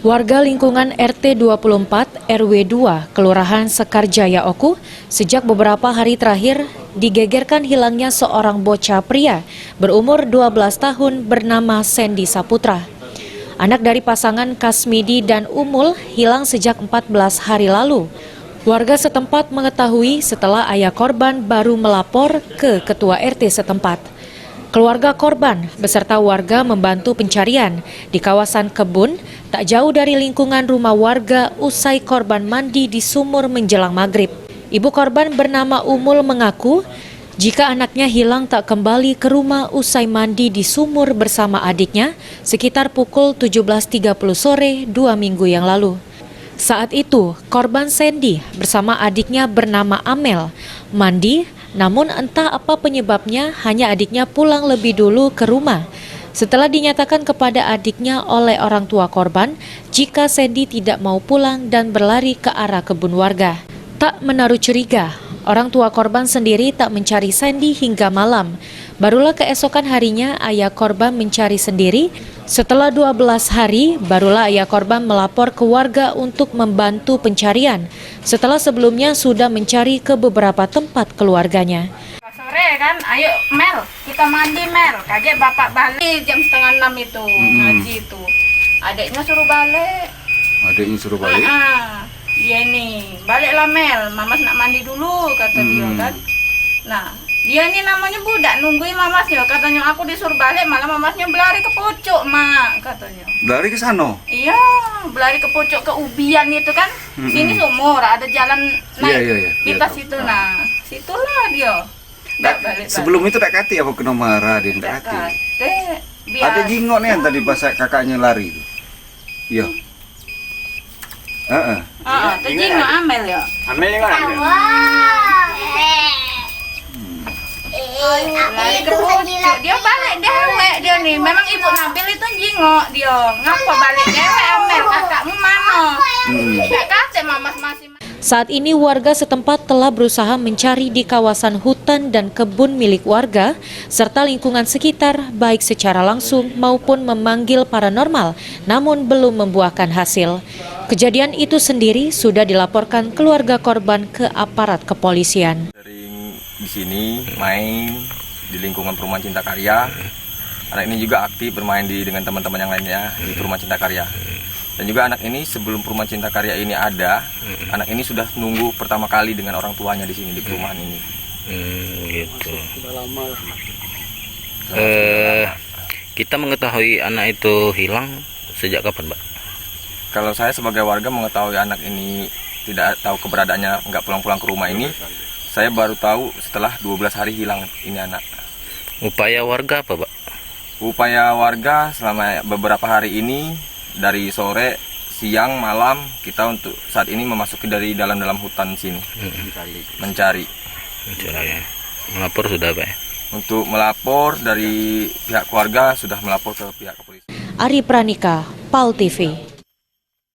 Warga lingkungan RT 24 RW 2 Kelurahan Sekarjaya Oku sejak beberapa hari terakhir digegerkan hilangnya seorang bocah pria berumur 12 tahun bernama Sandy Saputra. Anak dari pasangan Kasmidi dan Umul hilang sejak 14 hari lalu. Warga setempat mengetahui setelah ayah korban baru melapor ke ketua RT setempat. Keluarga korban beserta warga membantu pencarian di kawasan kebun tak jauh dari lingkungan rumah warga usai korban mandi di sumur menjelang maghrib. Ibu korban bernama Umul mengaku jika anaknya hilang tak kembali ke rumah usai mandi di sumur bersama adiknya sekitar pukul 17.30 sore 2 minggu yang lalu. Saat itu, korban Sandy bersama adiknya bernama Amel mandi, namun entah apa penyebabnya hanya adiknya pulang lebih dulu ke rumah. Setelah dinyatakan kepada adiknya oleh orang tua korban jika Sandy tidak mau pulang dan berlari ke arah kebun warga. Tak menaruh curiga, orang tua korban sendiri tak mencari Sandy hingga malam. Barulah keesokan harinya ayah korban mencari sendiri. Setelah 12 hari, barulah ayah korban melapor ke warga untuk membantu pencarian. Setelah sebelumnya sudah mencari ke beberapa tempat keluarganya. Sore kan, ayo Mel, kita mandi Mel. Kaget bapak balik jam 5:30 itu, ngaji itu. Adiknya suruh balik. Adiknya suruh balik? Dia nih, baliklah Mel, Mamas nak mandi dulu, kata dia kan. Nah, dia ini namanya budak, nungguin mamasnya. Katanya aku disuruh balik, malah mamasnya berlari ke pucuk, Mak, katanya. Berlari ke sana? Iya, berlari ke pucuk, ke ubian itu kan. Sini sumur, ada jalan naik kita situ. Nah, situlah dia. Sebelum itu tak kati apa kena marah dia tak kati. Ada jingok nih yang tadi pas kakaknya lari. Iya. Ada jingok Amel ya. Amel kan? Lari ke pucuk, dia balik dewek dia nih. Memang ibu Nabil itu jingok dia. Ngapa balik dewek Amel? Kakakmu mana? Tak kate mamas masih. Saat ini warga setempat telah berusaha mencari di kawasan hutan dan kebun milik warga serta lingkungan sekitar baik secara langsung maupun memanggil paranormal namun belum membuahkan hasil. Kejadian itu sendiri sudah dilaporkan keluarga korban ke aparat kepolisian. Sering di sini main di lingkungan Perumahan Cinta Karya. Anak ini juga aktif bermain dengan teman-teman yang lainnya di Perumahan Cinta Karya. Dan juga anak ini sebelum Perumahan Cinta Karya ini ada, anak ini sudah nunggu pertama kali dengan orang tuanya di sini di perumahan ini. Gitu. Sudah lama lah. Kita mengetahui anak itu hilang sejak kapan, Pak? Kalau saya sebagai warga mengetahui anak ini tidak tahu keberadaannya, nggak pulang-pulang ke rumah ini, saya baru tahu setelah 12 hari hilang ini anak. Upaya warga apa, Pak? Upaya warga selama beberapa hari ini dari sore, siang, malam kita untuk saat ini memasuki dari dalam hutan sini mencari. Melapor sudah, Pak? Untuk melapor dari pihak keluarga sudah melapor ke pihak kepolisian. Ari Pranika, PAL TV.